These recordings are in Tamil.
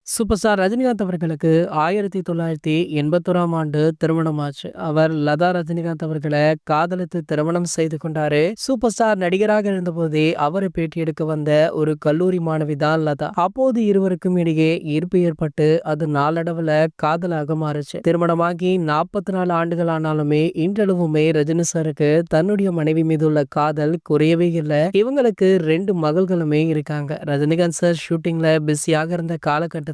சூப்பர் ஸ்டார் ரஜினிகாந்த் அவர்களுக்கு 1981ஆம் ஆண்டு திருமணமாச்சு. அவர் லதா ரஜினிகாந்த் அவர்கள காதலித்து திருமணம் செய்து கொண்டாரு. சூப்பர் ஸ்டார் நடிகராக இருந்தபோதே அவரை பேட்டி எடுக்க வந்த ஒரு கல்லூரி மாணவி தான் லதா. அப்போது இருவருக்கும் இடையே ஈர்ப்பு ஏற்பட்டு அது நாளடைவுல காதலாக மாறுச்சு. திருமணமாகி 44 ஆண்டுகள் ஆனாலுமே இன்றளவுமே ரஜினி சாருக்கு தன்னுடைய மனைவி மீது உள்ள காதல் குறையவே இல்ல. இவங்களுக்கு 2 மகள்களுமே இருக்காங்க. ரஜினிகாந்த் சார் ஷூட்டிங்ல பிஸியாக இருந்த காலகட்டத்துல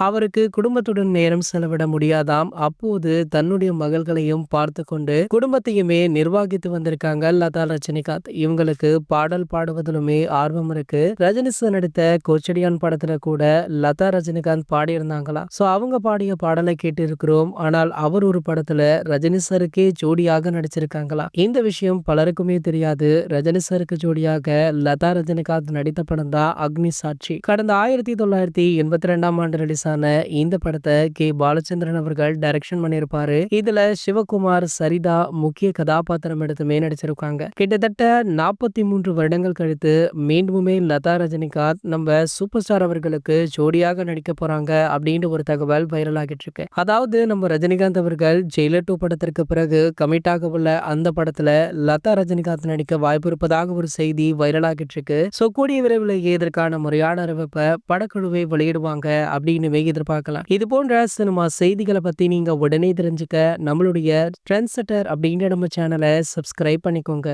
அவருக்கு குடும்பத்துடன் நேரம் செலவிட முடியாதாம். அப்போது தன்னுடைய மகள்களையும் பார்த்து கொண்டு குடும்பத்தையுமே நிர்வகித்து வந்திருக்காங்க லதா ரஜினிகாந்த். இவங்களுக்கு பாடல் பாடுவதிலுமே ஆர்வம் இருக்கு. ரஜினி சார் நடித்த கோச்சடியான் படத்துல கூட லதா ரஜினிகாந்த் பாடியிருந்தாங்களாம். சோ அவங்க பாடிய பாடலை கேட்டு இருக்கிறோம். ஆனால் அவர் ஒரு படத்துல ரஜினி சாருக்கே ஜோடியாக நடிச்சிருக்காங்களாம். இந்த விஷயம் பலருக்குமே தெரியாது. ரஜினி சாருக்கு ஜோடியாக லதா ரஜினிகாந்த் நடித்த படம் தான் அக்னி சாட்சி. கடந்த 1982ஆம் ஆண்டு ரிலீஸான இந்த படத்தை கே பாலச்சந்திரன் அவர்கள் டைரக்ஷன் பண்ணியிருப்பாரு. இதுல சிவகுமார், சரிதா முக்கிய கதாபாத்திரம் எடுத்துமே நடிச்சிருக்காங்க. கிட்டத்தட்ட 43 வருடங்கள் கழித்து மீண்டுமே லதா ரஜினிகாந்த் நம்ம சூப்பர் ஸ்டார் அவர்களுக்கு ஜோடியாக நடிக்க போறாங்க அப்படின்னு ஒரு தகவல் வைரல் ஆகிட்டு இருக்கு. அதாவது நம்ம ரஜினிகாந்த் அவர்கள் ஜெயிலர் 2 படத்திற்கு பிறகு கமிட் ஆக உள்ள அந்த படத்துல லதா ரஜினிகாந்த் நடிக்க வாய்ப்பு இருப்பதாக ஒரு செய்தி வைரல் ஆகிட்டு இருக்கு. சோ கூடிய விரைவிலேயே இதற்கான முறையான அறிவிப்பை படக்குழுவை வெளியிடுவாங்க அப்படின்னு எதிர்பார்க்கலாம். இது போன்ற சினிமா செய்திகளை பத்தி நீங்க உடனே தெரிஞ்சுக்க நம்மளுடைய ட்ரெண்ட் செட்டர் அப்படின்ற நம்ம சேனலை சப்ஸ்கிரைப் பண்ணிக்கோங்க.